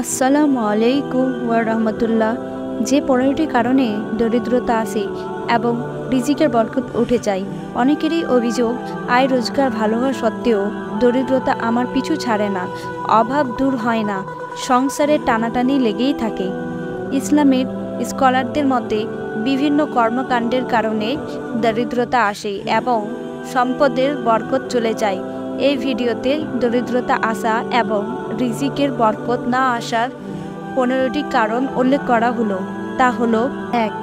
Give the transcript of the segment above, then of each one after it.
আসসালামু আলাইকুম ওয়া রাহমাতুল্লাহ। যে 15টি কারণে দরিদ্রতা আসে এবং রিজিকের বরকত উঠে যায়। অনেকেরই অভিযোগ, আয় রোজগার ভালো হওয়া সত্ত্বেও দরিদ্রতা আমার পিছু ছাড়ে না, অভাব দূর হয় না, সংসারে টানাটানি লেগেই থাকে। ইসলামের স্কলারদের মতে বিভিন্ন কর্মকাণ্ডের কারণে দরিদ্রতা আসে এবং সম্পদের বরকত চলে যায়। এই ভিডিওতে দরিদ্রতা আসা এবং রিজিকের বরকত না আসার 15টি কারণ উল্লেখ করা হলো। তা হলো: 1.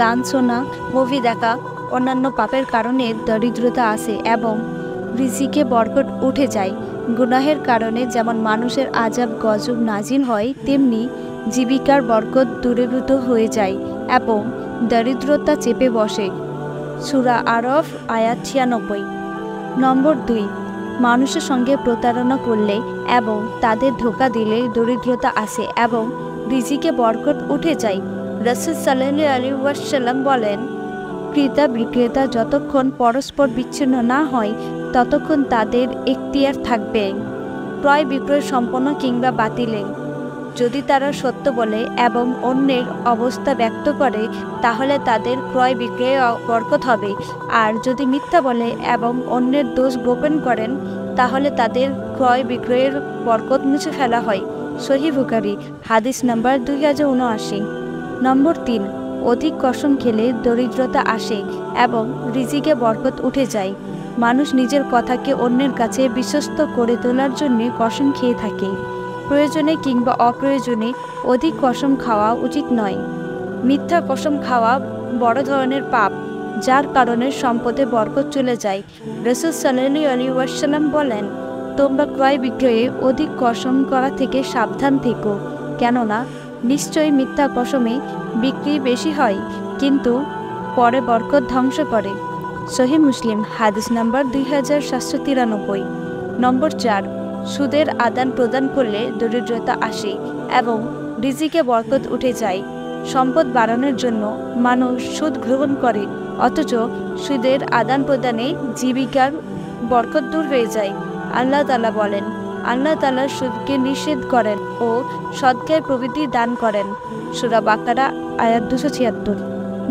গান শোনা, মুভি দেখা, অন্যান্য পাপের কারণে দরিদ্রতা আসে এবং রিজিকে বরকত উঠে যায়। গুনাহের কারণে যেমন মানুষের আযাব গজব নাজিল হয়, তেমনি জীবিকার বরকত দূরীভূত হয়ে যায় এবং দরিদ্রতা চেপে বসে। সূরা আরফ আয়াত 96। নম্বর 2, মানুষের সঙ্গে প্রতারণা করলে এবং তাদের ধোঁকা দিলে দরিদ্রতা আসে এবং রিজিকে বরকত উঠে যায়। রাসূল সাল্লাল্লাহু আলাইহি ওয়াসাল্লাম বলেন, ক্রেতা বিক্রেতা যতক্ষণ পরস্পর বিচ্ছিন্ন না হয় ততক্ষণ তাদের এখতিয়ার থাকবে ক্রয় বিক্রয় সম্পন্ন কিংবা বাতিলে। যদি তারা সত্য বলে এবং অন্যের অবস্থা ব্যক্ত করে তাহলে তাদের ক্রয় বিক্রয়ে বরকত হবে, আর যদি মিথ্যা বলে এবং অন্যের দোষ গোপন করেন তাহলে তাদের ক্রয় বিক্রয়ের বরকত মুছে ফেলা হয়। সহিহ বুখারী, হাদিস নাম্বার 2079। নম্বর 3, অধিক কসম খেলে দরিদ্রতা আসে এবং রিজিকে বরকত উঠে যায়। মানুষ নিজের কথাকে অন্যের কাছে বিশ্বস্ত করে তোলার জন্য কসম খেয়ে থাকে। প্রয়োজনে কিংবা অপ্রয়োজনে অধিক কসম খাওয়া উচিত নয়। মিথ্যা কসম খাওয়া বড় ধরনের পাপ, যার কারণে সম্পদে বরকত চলে যায়। রাসূল সাল্লাল্লাহু আলাইহি ওয়াসাল্লাম বলেন, তোমরা ক্রয় বিক্রয়ে অধিক কসম করা থেকে সাবধান থেকো, কেননা নিশ্চয়ই মিথ্যা কসমে বিক্রি বেশি হয় কিন্তু পরে বরকত ধ্বংস করে। সহিহ মুসলিম, হাদিস নাম্বার 2793। নম্বর 4, সুদের আদান প্রদান করলে দরিদ্রতা আসে এবং রিজিকে বরকত উঠে যায়। সম্পদ বাড়ানোর জন্য মানুষ সুদ গ্রহণ করে, অথচ সুদের আদান প্রদানে জীবিকার বরকত দূর হয়ে যায়। আল্লাহ তাআলা বলেন, আল্লাহ তাআলা সুদকে নিষেধ করেন ও সদকায় প্রবৃদ্ধি দান করেন। সূরা বাকারা আয়াত 276।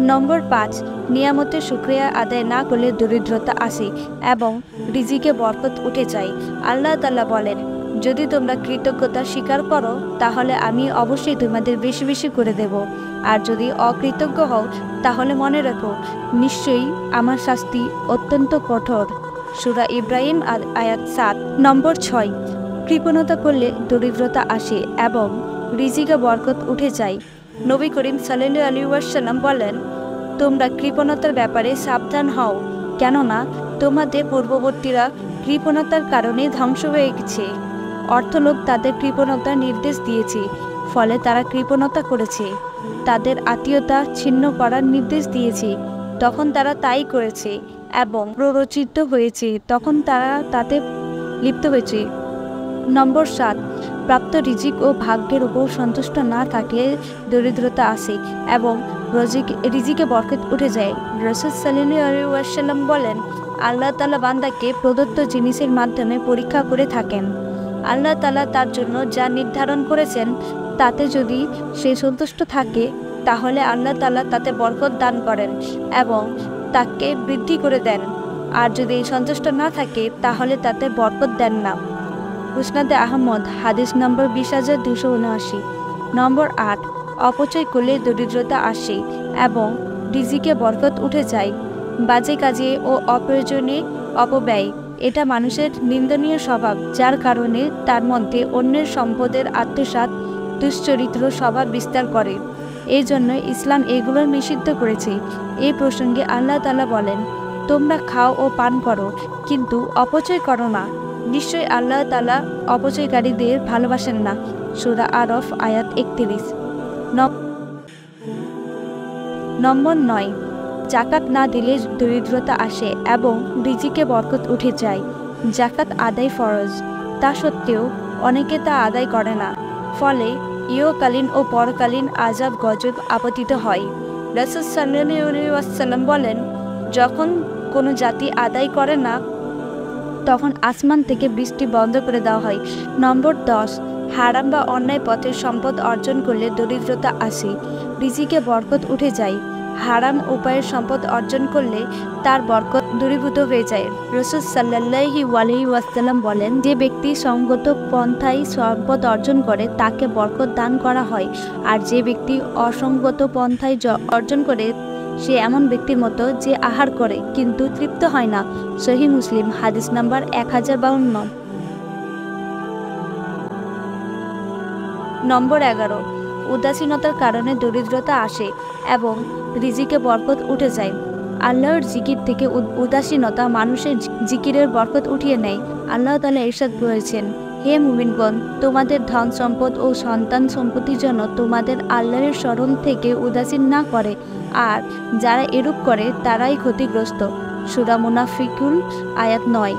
নম্বর 5, নিয়ামতের শুকরিয়া আদায় না করলে দরিদ্রতা আসে এবং রিজিকে বরকত উঠে যায়। আল্লাহ তাআলা বলেন, যদি তোমরা কৃতজ্ঞতা স্বীকার করো তাহলে আমি অবশ্যই তোমাদের বেশি বেশি করে দেব, আর যদি অকৃতজ্ঞ হও তাহলে মনে রাখো নিশ্চয়ই আমার শাস্তি অত্যন্ত কঠোর। সূরা ইব্রাহিম আয়াত 7। নম্বর 6, কৃপণতা করলে দরিদ্রতা আসে এবং রিজিকে বরকত উঠে যায়। নবী করিম সাল্লাল্লাহু আলাইহি ওয়াসাল্লাম বলেন, তোমরা কৃপণতার ব্যাপারে সাবধান হও, কেননা তোমাদের পূর্ববর্তীরা কৃপণতার কারণে ধ্বংস হয়ে গেছে। অর্থলোভ তাদের কৃপণতার নির্দেশ দিয়েছে, ফলে তারা কৃপণতা করেছে। তাদের আত্মীয়তা ছিন্ন করার নির্দেশ দিয়েছে, তখন তারা তাই করেছে, এবং প্ররোচিত হয়েছে, তখন তারা তাতে লিপ্ত হয়েছে। নম্বর 7, প্রাপ্ত রিজিক ও ভাগ্যের উপর সন্তুষ্ট না থাকলে দরিদ্রতা আসে এবং রিজিকে বরকত উঠে যায়। রাসূল সাল্লাল্লাহু আলাইহি ওয়াসাল্লাম বলেন, আল্লাহ তাআলা বান্দাকে প্রদত্ত জিনিসের মাধ্যমে পরীক্ষা করে থাকেন। আল্লাহ তাআলা তার জন্য যা নির্ধারণ করেছেন তাতে যদি সে সন্তুষ্ট থাকে তাহলে আল্লাহ তাআলা তাতে বরকত দান করেন এবং তাকে বৃদ্ধি করে দেন, আর যদি সন্তুষ্ট না থাকে তাহলে তাতে বরকত দেন না। মুসনাদে আহমদ, হাদিস নম্বর 20279। নম্বর 8, অপচয় করলে দরিদ্রতা আসে এবং রিজিকে বরকত উঠে যায়। বাজে কাজে ও অপ্রয়োজনে অপব্যয়, এটা মানুষের নিন্দনীয় স্বভাব, যার কারণে তার মধ্যে অন্যের সম্পদের আত্মসাৎ দুশ্চরিত্র স্বভাব বিস্তার করে। এই জন্য ইসলাম এগুলো নিষিদ্ধ করেছে। এই প্রসঙ্গে আল্লাহ তাআলা বলেন, তোমরা খাও ও পান করো কিন্তু অপচয় করো না, নিশ্চয়ই আল্লাহ তাআলা অপচয়কারীদের ভালোবাসেন না। সূরা আরফ আয়াত 31। নম্বর 9, যাকাত না দিলে দরিদ্রতা আসে এবং রিজিকে বরকত উঠে যায়। যাকাত আদায় ফরজ, তা সত্ত্বেও অনেকে তা আদায় করে না, ফলে ইহকালীন ও পরকালীন আযাব গজব আপতিত হয়। রাসূল সাল্লাল্লাহু আলাইহি ওয়াসাল্লাম বলেন, যখন কোনো জাতি আদায় করে না তখন আসমান থেকে বৃষ্টি বন্ধ করে দেওয়া হয়। নম্বর 10, হারাম বা অন্যায় পথের সম্পদ অর্জন করলে দরিদ্রতা আসে, রিজিকে বরকত উঠে যায়। হারাম উপায়ের সম্পদ অর্জন করলে তার বরকত দূরীভূত হয়ে যায়। রাসূল সাল্লাল্লাহু আলাইহি ওয়াসাল্লাম বলেন, যে ব্যক্তি সঙ্গত পন্থায় সম্পদ অর্জন করে তাকে বরকত দান করা হয়, আর যে ব্যক্তি অসঙ্গত পন্থায় অর্জন করে সে এমন ব্যক্তির মতো যে আহার করে কিন্তু তৃপ্ত হয় না। সহিহ মুসলিম, হাদিস নাম্বার 1052। নম্বর 11, উদাসীনতার কারণে দরিদ্রতা আসে এবং রিজিকে বরকত উঠে যায়। আল্লাহর জিকির থেকে উদাসীনতা মানুষের জিকিরের বরকত উঠিয়ে নেয়। আল্লাহ তাআলা ইরশাদ করেছেন, হে মুমিনগণ, তোমাদের ধন সম্পদ ও সন্তান সম্পত্তির জন্য তোমাদের আল্লাহর স্মরণ থেকে উদাসীন না করে, আর যারা এরূপ করে তারাই ক্ষতিগ্রস্ত। সূরা মুনাফিকুন, আয়াত 9।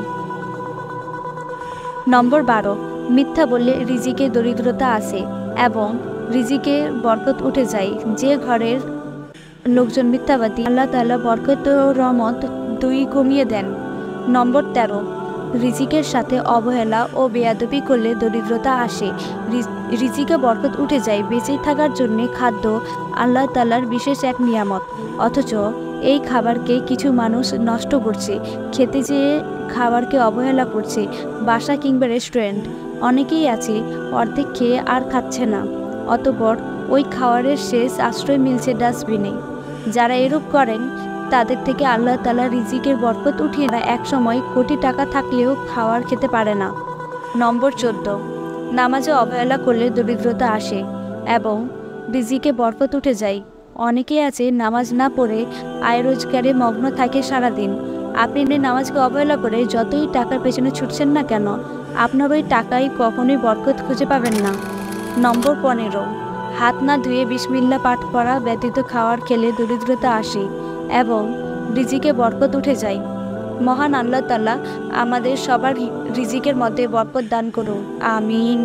নম্বর 12, মিথ্যা বললে রিজিকে দরিদ্রতা আসে এবং রিজিকে বরকত উঠে যায়। যে ঘরের লোকজন মিথ্যাবাদী, আল্লাহ তাআলা বরকত ও রহমত দুই কমিয়ে দেন। নম্বর 13, রিজিকের সাথে অবহেলা ও বেয়াদবি করলে দরিদ্রতা আসে, রিজিকে বরকত উঠে যায়। বেঁচে থাকার জন্য খাদ্য আল্লাহ তাআলার বিশেষ এক নিয়ামত, অথচ এই খাবারকে কিছু মানুষ নষ্ট করছে, খেতে যেয়ে খাবারকে অবহেলা করছে। বাসা কিংবা রেস্টুরেন্ট, অনেকেই আছে অর্ধেক খেয়ে আর খাচ্ছে না, অতঃপর ওই খাবারের শেষ আশ্রয় মিলছে ডাস্টবিনে। যারা এরূপ করেন তাদের থেকে আল্লাহ তাআলা রিজিকের বরকত উঠিয়ে নেয়। এক সময় কোটি টাকা থাকলেও খাওয়ার খেতে পারে না। নম্বর 14, নামাজে অবহেলা করলে দরিদ্রতা আসে এবং রিজিকে বরকত উঠে যায়। অনেকেই আছে নামাজ না পড়ে আয় রোজগারে মগ্ন থাকে সারাদিন। আপনি নামাজকে অবহেলা করে যতই টাকার পেছনে ছুটছেন না কেন, আপনার ওই টাকায় কখনোই বরকত খুঁজে পাবেন না। নম্বর 15, হাত না ধুয়ে বিসমিল্লাহ পাঠ করা ব্যতীত খাওয়ার খেলে দরিদ্রতা আসে এবং রিজিকে বরকত উঠে যায়। মহান আল্লাহ তাআলা আমাদের সবার রিজিকের মধ্যে বরকত দান করুন, আমিন।